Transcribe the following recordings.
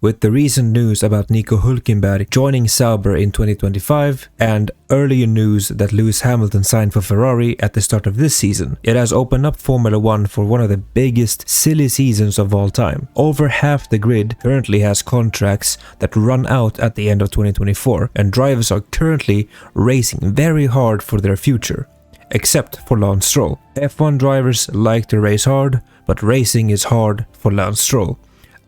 with the recent news about Nico Hulkenberg joining Sauber in 2025 and earlier news that Lewis Hamilton signed for Ferrari at the start of this season. It has opened up Formula 1 for one of the biggest silly seasons of all time. Over half the grid currently has contracts that run out at the end of 2024, and drivers are currently racing very hard for their future. Except for Lance Stroll. F1 drivers like to race hard, but racing is hard for Lance Stroll.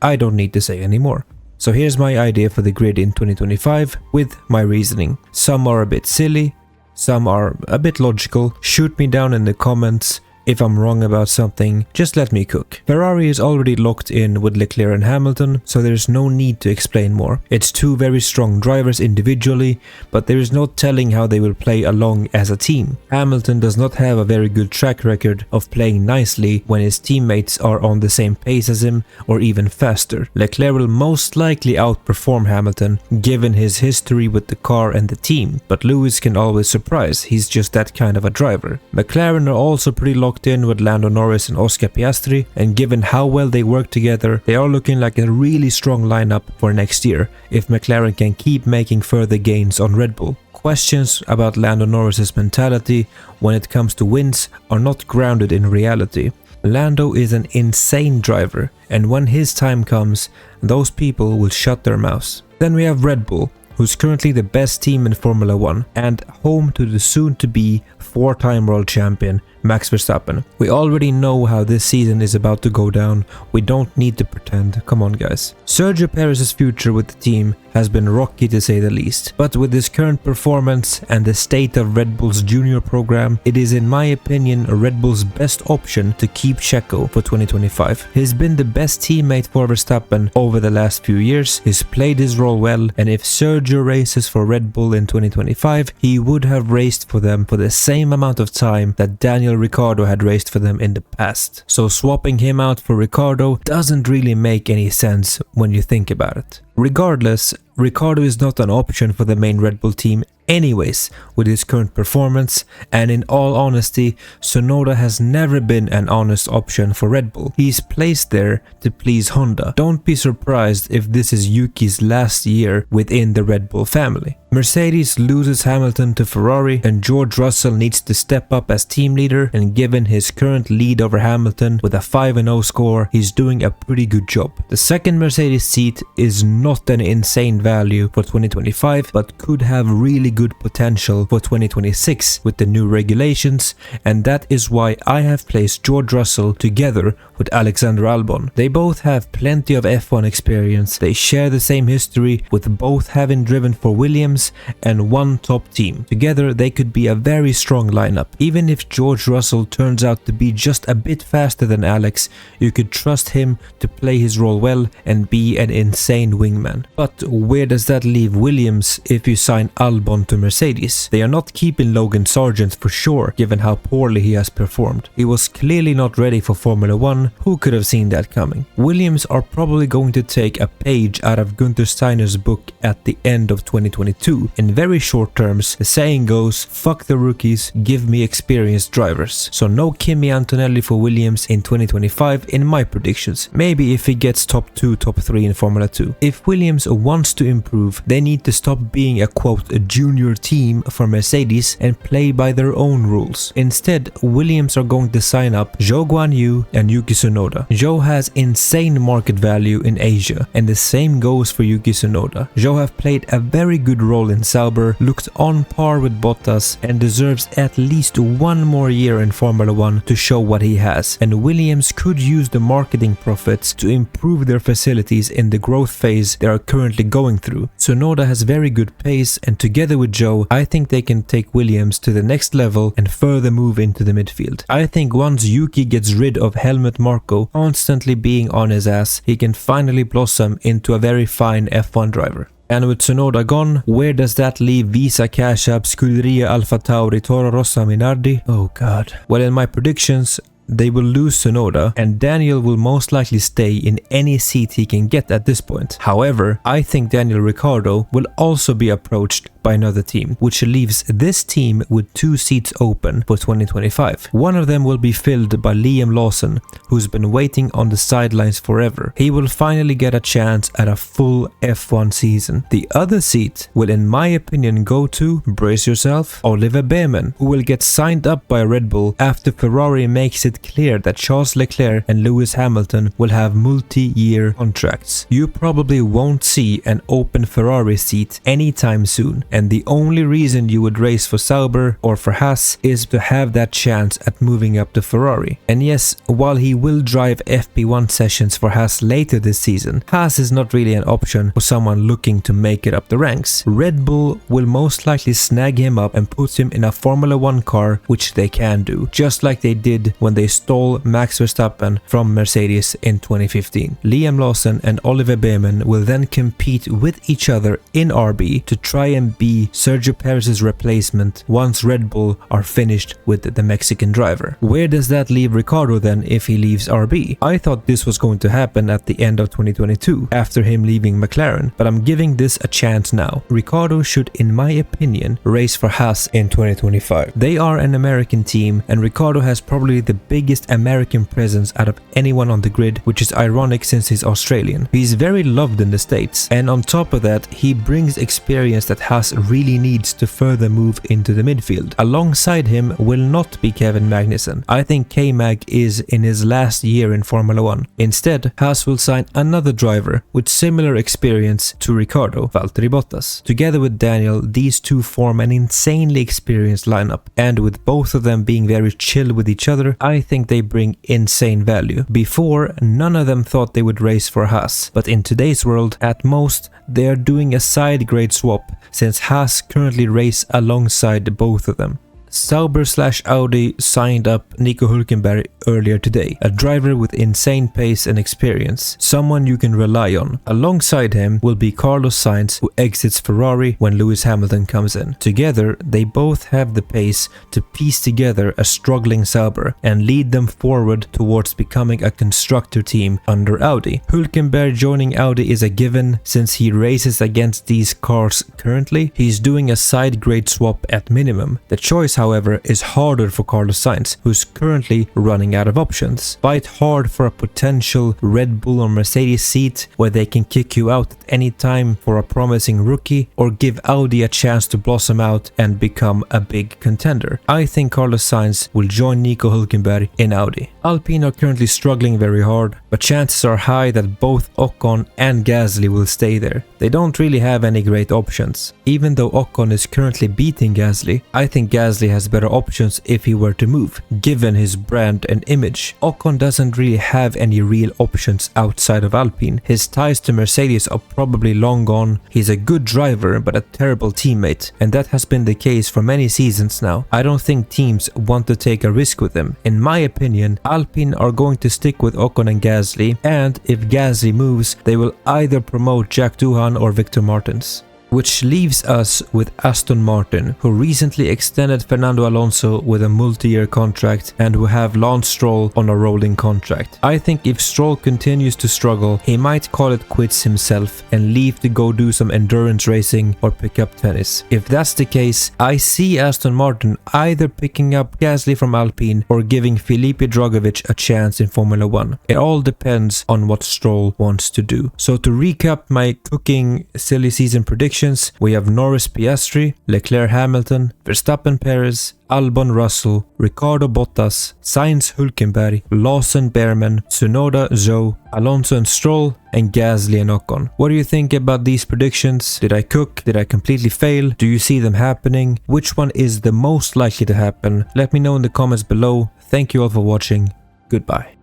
I don't need to say any more. So here's my idea for the grid in 2025 with my reasoning. Some are a bit silly, some are a bit logical. Shoot me down in the comments. If I'm wrong about something, just let me cook. Ferrari is already locked in with Leclerc and Hamilton, so there's no need to explain more. It's two very strong drivers individually, but there is no telling how they will play along as a team. Hamilton does not have a very good track record of playing nicely when his teammates are on the same pace as him or even faster. Leclerc will most likely outperform Hamilton given his history with the car and the team, but Lewis can always surprise, he's just that kind of a driver. McLaren are also pretty locked in with Lando Norris and Oscar Piastri, and given how well they work together, they are looking like a really strong lineup for next year if McLaren can keep making further gains on Red Bull. Questions about Lando Norris's mentality when it comes to wins are not grounded in reality. Lando is an insane driver, and when his time comes, those people will shut their mouths. Then we have Red Bull, who's currently the best team in Formula 1 and home to the soon-to-be four-time world champion Max Verstappen. We already know how this season is about to go down, we don't need to pretend, come on guys. Sergio Perez's future with the team has been rocky to say the least, but with his current performance and the state of Red Bull's junior program, it is in my opinion Red Bull's best option to keep Checo for 2025. He's been the best teammate for Verstappen over the last few years, he's played his role well, and if Sergio races for Red Bull in 2025, he would have raced for them for the same amount of time that Daniel Ricciardo had raced for them in the past. So swapping him out for Ricciardo doesn't really make any sense when you think about it. Regardless, Ricciardo is not an option for the main Red Bull team anyways with his current performance, and in all honesty, Tsunoda has never been an honest option for Red Bull. He's placed there to please Honda. Don't be surprised if this is Yuki's last year within the Red Bull family. Mercedes loses Hamilton to Ferrari, and George Russell needs to step up as team leader, and given his current lead over Hamilton with a 5-0 score, he's doing a pretty good job. The second Mercedes seat is not an insane value for 2025, but could have really good potential for 2026 with the new regulations, and that is why I have placed George Russell together with Alexander Albon. They both have plenty of F1 experience, they share the same history with both having driven for Williams and one top team. Together they could be a very strong lineup. Even if George Russell turns out to be just a bit faster than Alex, you could trust him to play his role well and be an insane wingman. But where does that leave Williams if you sign Albon to Mercedes? They are not keeping Logan Sargent for sure, given how poorly he has performed. He was clearly not ready for Formula 1, who could have seen that coming? Williams are probably going to take a page out of Gunther Steiner's book at the end of 2022. In very short terms, the saying goes, fuck the rookies, give me experienced drivers. So no Kimi Antonelli for Williams in 2025 in my predictions. Maybe if he gets top 2, top 3 in Formula 2. If Williams wants to improve, they need to stop being a quote a junior team for Mercedes and play by their own rules. Instead, Williams are going to sign up Zhou Guanyu and Yuki Tsunoda. Zhou has insane market value in Asia, and the same goes for Yuki Tsunoda. Zhou have played a very good role in Sauber, looked on par with Bottas, and deserves at least one more year in Formula 1 to show what he has, and Williams could use the marketing profits to improve their facilities in the growth phase they are currently going through. Tsunoda has very good pace, and together with Zhou, I think they can take Williams to the next level and further move into the midfield. I think once Yuki gets rid of Helmut Marko constantly being on his ass, he can finally blossom into a very fine F1 driver. And with Tsunoda gone, where does that leave Visa, Cash App, Scuderia, Alfa Tauri, Toro Rosso, Minardi? Oh god. Well, in my predictions, they will lose Tsunoda, and Daniel will most likely stay in any seat he can get at this point. However, I think Daniel Ricciardo will also be approached by another team, which leaves this team with 2 seats open for 2025. One of them will be filled by Liam Lawson, who's been waiting on the sidelines forever. He will finally get a chance at a full F1 season. The other seat will, in my opinion, go to, brace yourself, Oliver Behrman, who will get signed up by Red Bull after Ferrari makes it clear that Charles Leclerc and Lewis Hamilton will have multi-year contracts. You probably won't see an open Ferrari seat anytime soon, and the only reason you would race for Sauber or for Haas is to have that chance at moving up to Ferrari. And yes, while he will drive FP1 sessions for Haas later this season, Haas is not really an option for someone looking to make it up the ranks. Red Bull will most likely snag him up and put him in a Formula 1 car, which they can do, just like they did when they stole Max Verstappen from Mercedes in 2015. Liam Lawson and Oliver Behrman will then compete with each other in RB to try and be Sergio Perez's replacement once Red Bull are finished with the Mexican driver. Where does that leave Ricciardo then if he leaves RB? I thought this was going to happen at the end of 2022 after him leaving McLaren, but I'm giving this a chance now. Ricciardo should, in my opinion, race for Haas in 2025. They are an American team, and Ricciardo has probably the biggest American presence out of anyone on the grid, which is ironic since he's Australian. He's very loved in the States, and on top of that, he brings experience that Haas really needs to further move into the midfield. Alongside him will not be Kevin Magnussen. I think K-Mag is in his last year in Formula 1. Instead, Haas will sign another driver with similar experience to Ricciardo, Valtteri Bottas. Together with Daniel, these two form an insanely experienced lineup, and with both of them being very chill with each other, I think they bring insane value. Before, none of them thought they would race for Haas, but in today's world, at most, they are doing a side grade swap since Haas currently race alongside both of them. Sauber/Audi signed up Nico Hulkenberg earlier today, a driver with insane pace and experience, someone you can rely on. Alongside him will be Carlos Sainz, who exits Ferrari when Lewis Hamilton comes in. Together, they both have the pace to piece together a struggling Sauber and lead them forward towards becoming a constructor team under Audi. Hulkenberg joining Audi is a given since he races against these cars currently. He's doing a side grade swap at minimum. The choice, however, is harder for Carlos Sainz, who's currently running out of options. Fight hard for a potential Red Bull or Mercedes seat where they can kick you out at any time for a promising rookie, or give Audi a chance to blossom out and become a big contender. I think Carlos Sainz will join Nico Hulkenberg in Audi. Alpine are currently struggling very hard, but chances are high that both Ocon and Gasly will stay there. They don't really have any great options. Even though Ocon is currently beating Gasly, I think Gasly has better options if he were to move, given his brand and image. Ocon doesn't really have any real options outside of Alpine. His ties to Mercedes are probably long gone. He's a good driver but a terrible teammate, and that has been the case for many seasons now. I don't think teams want to take a risk with him. In my opinion, Alpine are going to stick with Ocon and Gasly, and if Gasly moves, they will either promote Jack Doohan or Victor Martins. Which leaves us with Aston Martin, who recently extended Fernando Alonso with a multi-year contract and who have Lance Stroll on a rolling contract. I think if Stroll continues to struggle, he might call it quits himself and leave to go do some endurance racing or pick up tennis. If that's the case, I see Aston Martin either picking up Gasly from Alpine or giving Felipe Drugovich a chance in Formula 1. It all depends on what Stroll wants to do. So to recap my cooking silly season predictions, we have Norris Piastri, Leclerc Hamilton, Verstappen Perez, Albon Russell, Ricciardo Bottas, Sainz Hulkenberg, Lawson Behrman, Tsunoda Zhou, Alonso and Stroll, and Gasly and Ocon. What do you think about these predictions? Did I cook? Did I completely fail? Do you see them happening? Which one is the most likely to happen? Let me know in the comments below. Thank you all for watching. Goodbye.